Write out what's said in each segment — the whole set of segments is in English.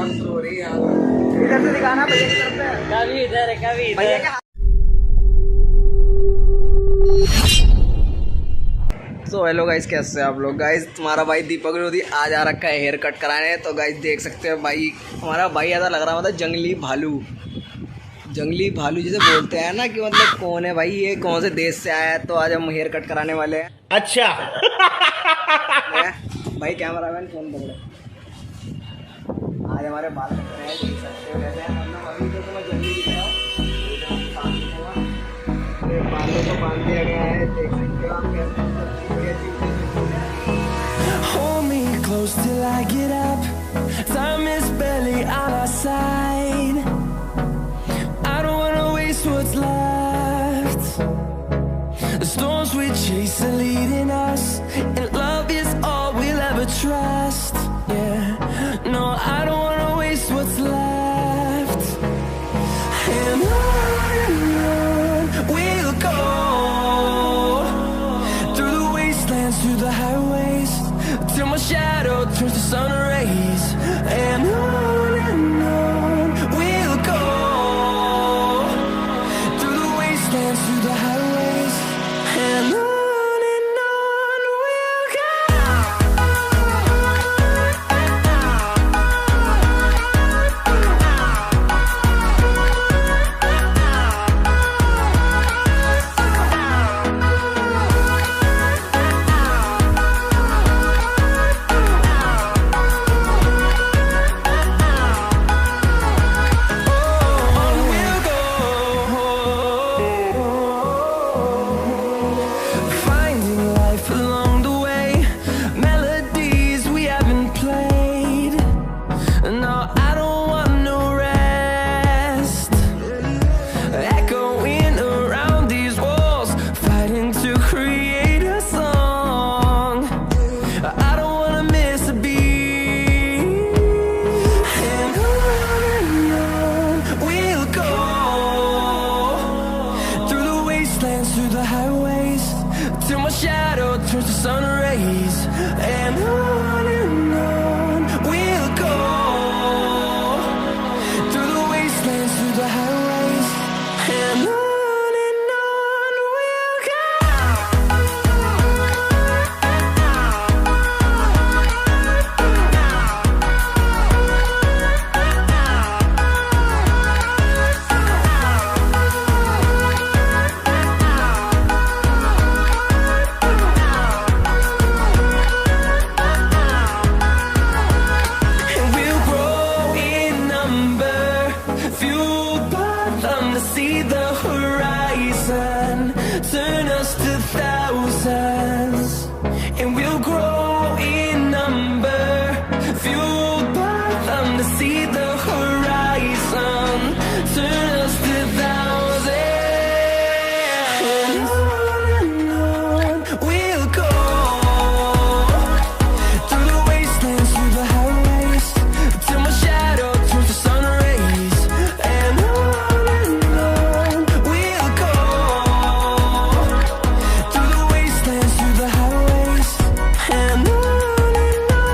इधर से दिखाना भैया की तरफ से। कभी इधर कभी भैया इधर। के सो हेलो गाइस, कैसे हैं आप लोग। गाइस तुम्हारा भाई दीपक विरोधी आज आ रखा है हेयर कट कराने। तो गाइस देख सकते हो भाई, हमारा भाई ऐसा लग रहा मतलब जंगली भालू। जंगली भालू जिसे बोलते हैं ना, कि मतलब कौन है भाई ये, कौन से देश से आया है। तो आज हम हेयर कट कराने वाले हैं। अच्छा भाई कैमरा मैन फोन पकड़े। आज हमारे बाल कट रहे हैं, देख सकते हो कैसे हैं। मतलब अभी तो मैं जल्दी दिख रहा हूँ, बालों को बांध दिया गया है। देख सकते हो आप कैसे। Hold me close till I get up. Time is barely on our side. I don't wanna waste what's left. The storms we chase are leading us, and love is all we'll ever trust. Yeah, no, I don't wanna waste what's left. And on we'll go, through the wastelands, through the highways, till my shadow turns to sun rays. And on we'll go, through the wastelands, through the highways. And on we'll go. Finding life along the way, melodies we haven't played. No, I don't want no rest. Echoing around these walls, fighting to create a song. I don't wanna miss a beat. And on we'll go, through the wastelands, through the highways, till my shadow turns to sun rays. And on we'll go, through the wastelands, through the highways. And on we'll go. And we'll grow in number, fueled by them to see the horizon, turn us to thousands. And we'll grow in number, fueled by them to see the horizon, turn us to thousands. And on we'll go, through the wastelands, through the highways, till my shadow turns to sun rays. And on we'll go, through the wastelands, through the highways. And on we'll go.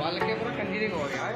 बाल के पूरा कंजीरिंग हो गया है।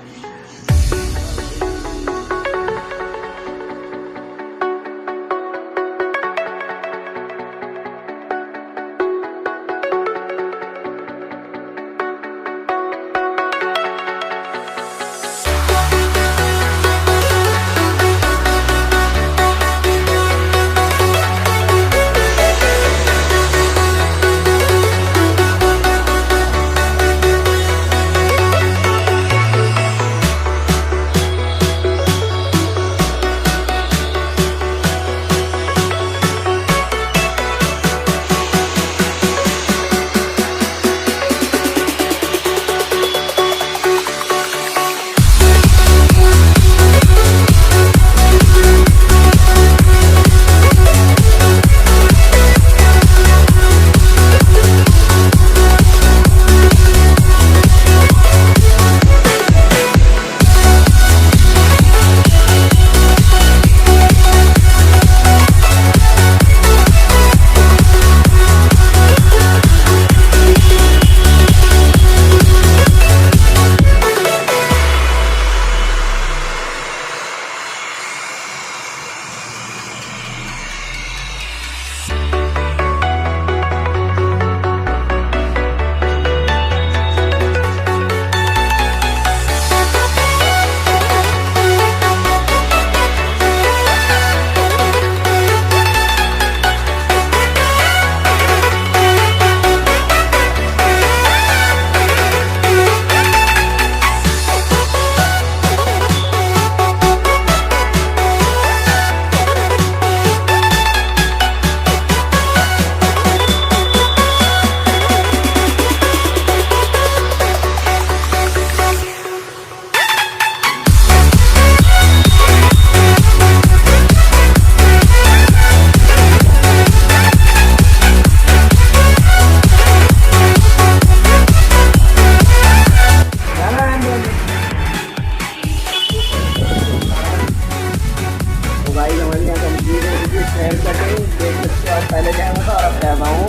Guys हमारी यहाँ complete हो चुकी है हेयर कटिंग, देख सकते हो। आज पहले कहना था और अब कहता हूँ।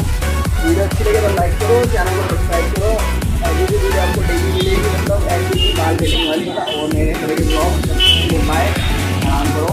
वीडियो अच्छी लगे तो लाइक करो, चैनल को सब्सक्राइब करो। ऐसी भी वीडियो आपको डेली मिलेगी, मतलब ऐसी ही बाल कटिंग वाली और नए नए तरह के ब्लॉग। बाय, आराम करो।